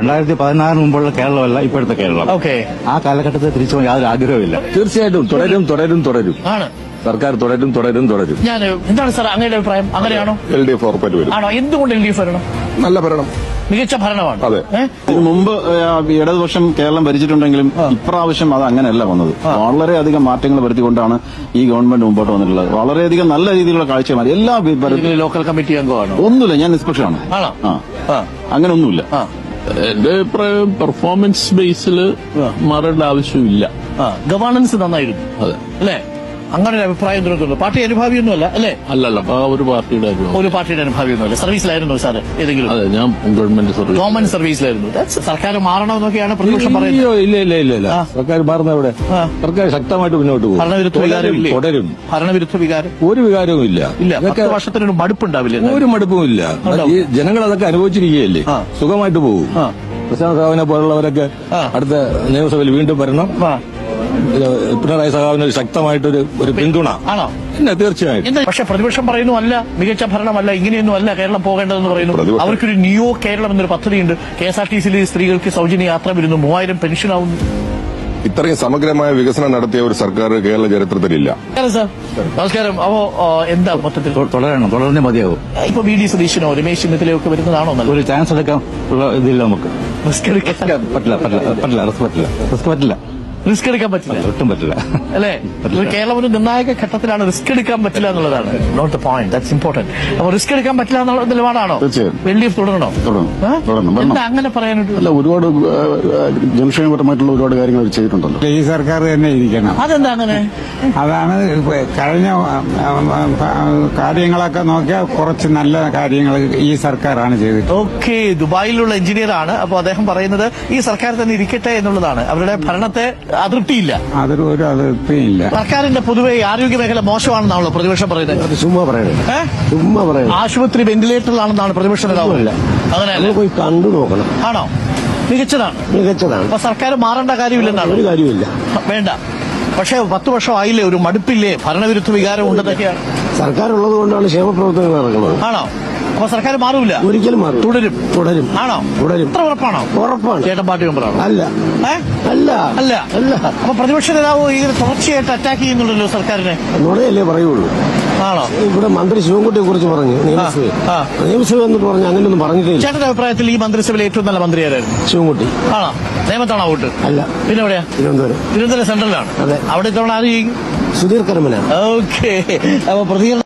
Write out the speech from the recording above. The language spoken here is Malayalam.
2016 മുമ്പുള്ള കേരളമല്ല ഇപ്പോഴത്തെ കേരളം. ഓക്കെ. ആ കാലഘട്ടത്തിൽ തിരിച്ചു പോകാൻ യാതൊരു ആഗ്രഹമില്ല. തീർച്ചയായിട്ടും തുടരും. ആണ് സർക്കാർ തുടരും. ഞാൻ എന്താണ് സാർ അങ്ങയുടെ അഭിപ്രായം? അങ്ങനെയാണോ? LDF ഉറപ്പായിട്ട് വരും. ആണോ? എന്തുകൊണ്ട് LDF വരണം? നല്ല ഭരണം, മികച്ച ഭരണമാണ്. അതെ. ഇതിനു മുമ്പ് ഇടതുപക്ഷം കേരളം ഭരിച്ചിട്ടുണ്ടെങ്കിലും ഇപ്രാവശ്യം അത് അങ്ങനെയല്ല വന്നത്. വളരെയധികം മാറ്റങ്ങൾ വരുത്തിക്കൊണ്ടാണ് ഈ ഗവൺമെന്റ് മുമ്പോട്ട് വന്നിട്ടുള്ളത്. വളരെയധികം നല്ല രീതിയിലുള്ള കാഴ്ചകളാണ്. എല്ലാ ലോക്കൽ കമ്മിറ്റി അംഗമാണോ? ഒന്നുമില്ല, ഞാൻ നിഷ്പക്ഷമാണ്. അങ്ങനെ ഒന്നുമില്ല. എന്റെ അഭിപ്രായം പെർഫോമൻസ് ബേസിൽ മാറേണ്ട ആവശ്യമില്ല. ഗവേണൻസ് നന്നായിരുന്നു. അതെ അല്ലേ? അങ്ങനെ ഒരു അഭിപ്രായം തോന്നുന്നു. പാർട്ടി അനുഭാവിയൊന്നുമല്ല അല്ലേ? അല്ലല്ല, ഒരു പാർട്ടിയുടെ അനുഭാവിയൊന്നുമല്ല. സർവീസിലായിരുന്നു സാറ് ഏതെങ്കിലും? അതെ, ഞാൻ ഗവൺമെന്റ് സർവീസിലായിരുന്നു. സർക്കാർ മാറണമെന്നൊക്കെയാണ് പ്രതിപക്ഷം പറയുന്നത്. ഇല്ല. സർക്കാർ മാറുന്ന എവിടെ? സർക്കാർ ശക്തമായിട്ട് മുന്നോട്ട് പോകും. ഭരണവിരുദ്ധ വികാരം തുടരും. ഭരണവിരുദ്ധ വികാരം ഒരു വികാരവും ഇല്ല. 10 വർഷത്തിനൊരു മടുപ്പുണ്ടാവില്ല. ഒരു മടുപ്പും ഇല്ല. ഈ ജനങ്ങൾ അതൊക്കെ അനുഭവിച്ചിരിക്കുകയല്ലേ, സുഖമായിട്ട് പോകും. പ്രശാന്ത് സഹാവിനെ പോലുള്ളവരൊക്കെ അടുത്ത നിയമസഭയിൽ വീണ്ടും വരണം. പിണറായി സഹാവിന് ശക്തമായിട്ടൊരു പിന്തുണ ആണോ? പിന്നെ തീർച്ചയായും. പക്ഷെ പ്രതിപക്ഷം പറയുന്നു അല്ല, മികച്ച ഭരണമല്ല, ഇങ്ങനെയൊന്നും അല്ല കേരളം പോകേണ്ടതെന്ന് പറയുന്നു. അവർക്കൊരു നിയോ കേരളം എന്നൊരു പദ്ധതിയുണ്ട്. KSRTCയിൽ സ്ത്രീകൾക്ക് സൗജന്യ യാത്ര വരുന്നു, 3000 പെൻഷൻ ആവുന്നു. ഇത്രയും സമഗ്രമായ വികസനം നടത്തിയ ഒരു സർക്കാർ കേരള ചരിത്രത്തിലില്ല. സാർ നമസ്കാരം. അപ്പോ എന്താ മൊത്തത്തിൽ തുടർന്നേ മതിയാവും. ഇപ്പൊ VD സതീശനോ രമേശ് ചെന്നിത്തലയോ ഒക്കെ വരുന്നതാണോ? ഒരു ചാൻസ് എടുക്കാൻ ഉള്ള ഇതില്ല നമുക്ക്. റിസ്ക് എടുക്കാൻ പറ്റില്ല. റിസ്ക് എടുക്കാൻ പറ്റില്ല, ഒട്ടും പറ്റില്ല അല്ലേ? കേരളം ഒരു നിർണായക ഘട്ടത്തിലാണ്. റിസ്ക് എടുക്കാൻ പറ്റില്ല എന്നുള്ളതാണ് not the point. That's important. അപ്പൊ റിസ്ക് എടുക്കാൻ പറ്റില്ല എന്നുള്ള നിലപാടാണോ? LDF തുടരണോ? എന്താ അങ്ങനെ പറയാനായിട്ട്? അല്ല, ഒരുപാട് ജനക്ഷേമപരമായിട്ടുള്ള ഒരുപാട് കാര്യങ്ങൾ അവർ ചെയ്തിട്ടുണ്ടല്ലോ. ഈ സർക്കാർ തന്നെ ഇരിക്കണം. അതെന്താ അങ്ങനെ? അതാണ് കഴിഞ്ഞ കാര്യങ്ങളൊക്കെ നോക്കിയാൽ കുറച്ച് നല്ല കാര്യങ്ങൾ ഈ സർക്കാരാണ് ചെയ്തിട്ടുള്ളത്. ഓക്കെ. ദുബായിലുള്ള എഞ്ചിനീയർ ആണ്. അപ്പോൾ അദ്ദേഹം പറയുന്നത് ഈ സർക്കാർ തന്നെ ഇരിക്കട്ടെ എന്നുള്ളതാണ്. അവരുടെ ഭരണത്തെ അതൃപ്തിയില്ല. അതൊരു അതൃപ്തിയില്ല. സർക്കാരിന്റെ പൊതുവെ ആരോഗ്യ മേഖല മോശമാണെന്നാണല്ലോ പ്രതിപക്ഷം പറയുന്നത്. ചുമ്മാ പറയുന്നത്. ആശുപത്രി വെന്റിലേറ്ററിലാണെന്നാണ് പ്രതിപക്ഷ നേതാവ്. അങ്ങനെ പോയി കണ്ടു നോക്കണം. ആണോ? മികച്ചതാണ്. അപ്പൊ സർക്കാർ മാറേണ്ട കാര്യമില്ലെന്നാണ്? ഒരു കാര്യമില്ല, വേണ്ട. പക്ഷേ 10 വർഷം ആയില്ലേ, ഒരു മടുപ്പില്ലേ, ഭരണവിരുദ്ധ വികാരം ഉണ്ടെന്നൊക്കെയാണ്. സർക്കാർ ഉള്ളത് കൊണ്ടാണ് ക്ഷേമപ്രവർത്തനങ്ങൾ നടക്കുന്നത്. ആണോ? അപ്പൊ സർക്കാർ മാറൂല? ഒരിക്കലും മാറും. തുടരും. ആണോ? തുടരും. ഇത്ര ഉറപ്പാണോ? ഉറപ്പാണ്. ചേട്ടൻ പാർട്ടി മെമ്പറാണോ? അല്ല. അപ്പൊ പ്രതിപക്ഷ നേതാവ് ഇങ്ങനെ തുടർച്ചയായിട്ട് അറ്റാക്ക് ചെയ്യുന്നുണ്ടല്ലോ സർക്കാരിനെ. നുണയല്ലേ പറയുള്ളൂ. ആണോ? ഇവിടെ മന്ത്രി ശിവൻകുട്ടിയെ കുറിച്ച് പറഞ്ഞു നിയമസഭ എന്ന് പറഞ്ഞു, അങ്ങനെയൊന്നും പറഞ്ഞിട്ടില്ല. ചേട്ടന്റെ അഭിപ്രായത്തിൽ ഈ മന്ത്രിസഭയിലെ ഏറ്റവും നല്ല മന്ത്രി ആരായിരുന്നു? ശിവൻകുട്ടി. ആണോ? നേമത്താണോ വോട്ട്? അല്ല. പിന്നെ എവിടെയാ? തിരുവനന്തപുരം സെൻട്രലാണ്. അതെ. അവിടെ ഇത്തവണ ആര് ചെയ്യും? സുധീർ കരമന. ഓക്കെ. അപ്പൊ പ്രതികരണം